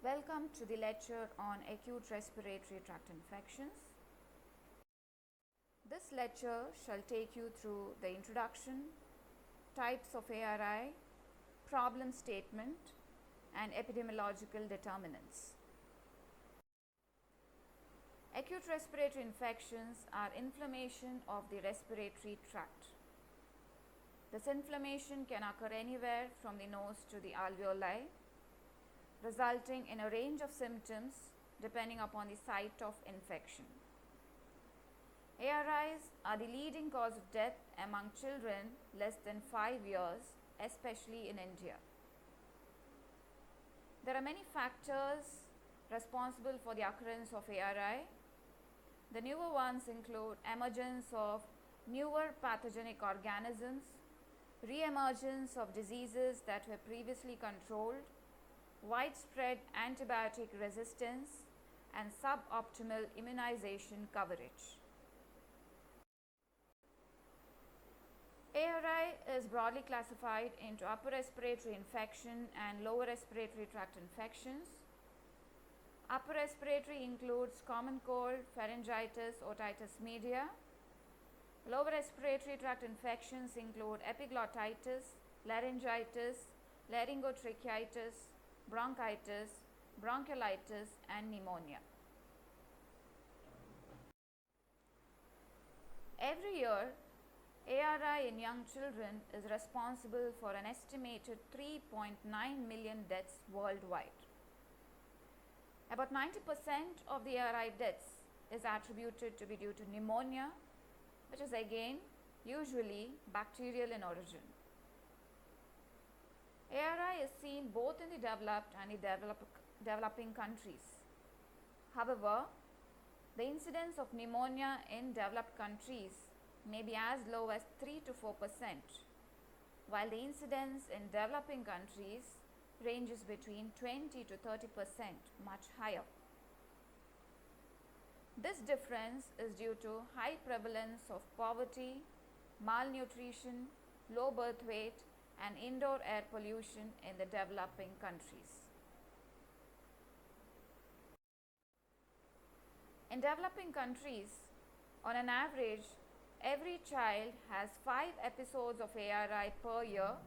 Welcome to the lecture on acute respiratory tract infections. This lecture shall take you through the introduction, types of ARI, problem statement, and epidemiological determinants. Acute respiratory infections are inflammation of the respiratory tract. This inflammation can occur anywhere from the nose to the alveoli, resulting in a range of symptoms depending upon the site of infection. ARIs are the leading cause of death among children less than 5 years, especially in India. There are many factors responsible for the occurrence of ARI. The newer ones include emergence of newer pathogenic organisms, re-emergence of diseases that were previously controlled, widespread antibiotic resistance, and suboptimal immunization coverage. ARI is broadly classified into upper respiratory infection and lower respiratory tract infections. Upper respiratory includes common cold, pharyngitis, otitis media. Lower respiratory tract infections include epiglottitis, laryngitis, laryngotracheitis, bronchitis, bronchiolitis, and pneumonia. Every year, ARI in young children is responsible for an estimated 3.9 million deaths worldwide. About 90% of the ARI deaths is attributed to be due to pneumonia, which is again usually bacterial in origin. ARI is seen both in the developed and the developing countries. However, the incidence of pneumonia in developed countries may be as low as 3 to 4%, while the incidence in developing countries ranges between 20 to 30%, much higher. This difference is due to high prevalence of poverty, malnutrition, low birth weight, and indoor air pollution in the developing countries. In developing countries, on an average, every child has 5 episodes of ARI per year,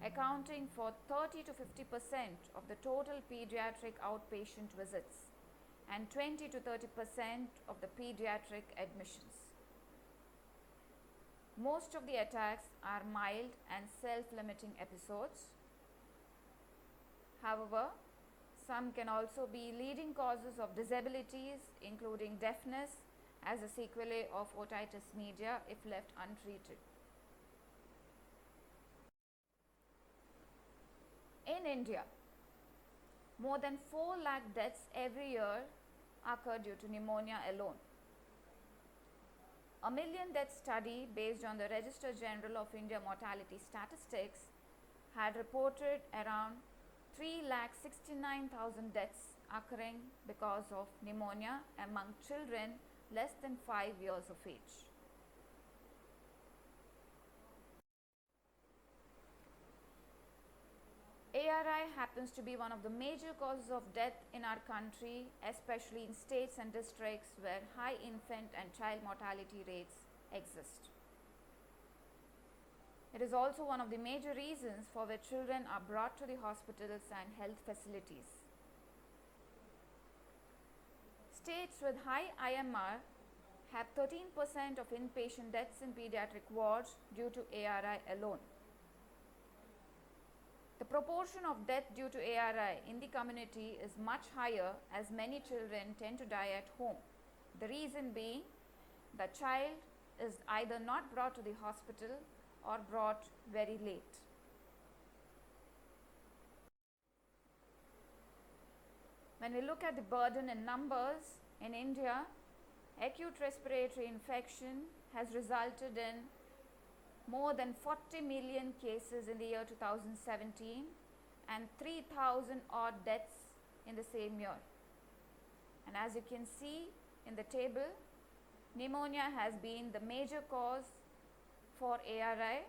accounting for 30 to 50% of the total pediatric outpatient visits and 20 to 30% of the pediatric admissions. Most of the attacks are mild and self-limiting episodes. However, some can also be leading causes of disabilities, including deafness, as a sequelae of otitis media if left untreated. In India, more than 4 lakh deaths every year occur due to pneumonia alone. A million death study based on the Register General of India mortality statistics had reported around 3,69,000 deaths occurring because of pneumonia among children less than 5 years of age. ARI happens to be one of the major causes of death in our country, especially in states and districts where high infant and child mortality rates exist. It is also one of the major reasons for which children are brought to the hospitals and health facilities. States with high IMR have 13% of inpatient deaths in pediatric wards due to ARI alone. The proportion of death due to ARI in the community is much higher as many children tend to die at home. The reason being the child is either not brought to the hospital or brought very late. When we look at the burden in numbers, in India, acute respiratory infection has resulted in more than 40 million cases in the year 2017 and 3,000 odd deaths in the same year. And as you can see in the table, pneumonia has been the major cause for ARI,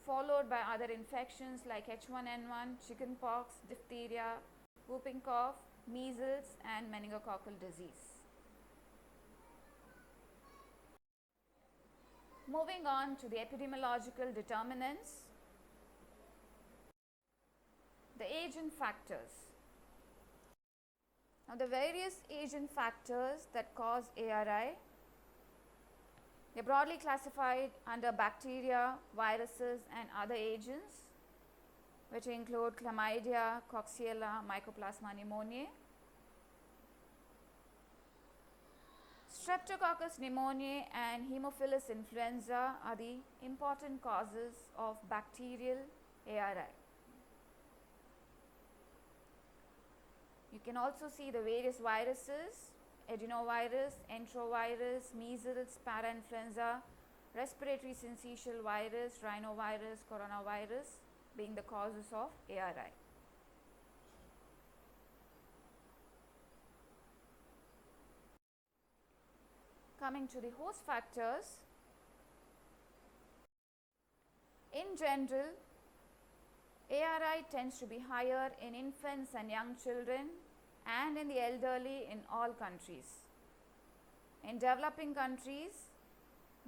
followed by other infections like H1N1, chickenpox, diphtheria, whooping cough, measles and meningococcal disease. Moving on to the epidemiological determinants, the agent factors. Now, the various agent factors that cause ARI, they are broadly classified under bacteria, viruses and other agents, which include chlamydia, coxiella, mycoplasma pneumoniae. Streptococcus pneumoniae and Haemophilus influenza are the important causes of bacterial ARI. You can also see the various viruses: adenovirus, enterovirus, measles, parainfluenza, respiratory syncytial virus, rhinovirus, coronavirus being the causes of ARI. Coming to the host factors, in general, ARI tends to be higher in infants and young children and in the elderly in all countries. In developing countries,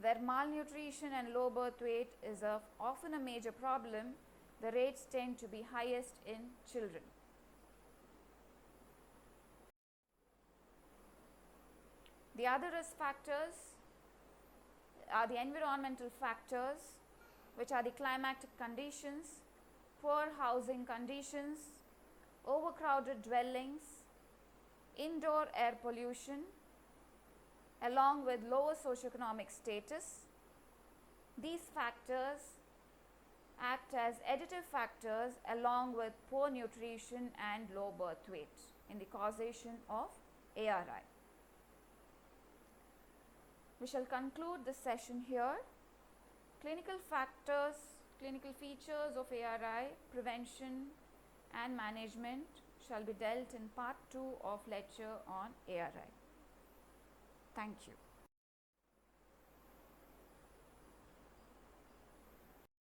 where malnutrition and low birth weight is often a major problem, the rates tend to be highest in children. The other risk factors are the environmental factors, which are the climatic conditions, poor housing conditions, overcrowded dwellings, indoor air pollution, along with lower socioeconomic status. These factors act as additive factors along with poor nutrition and low birth weight in the causation of ARI. We shall conclude this session here. Clinical factors, clinical features of ARI, prevention and management shall be dealt in part 2 of lecture on ARI. Thank you.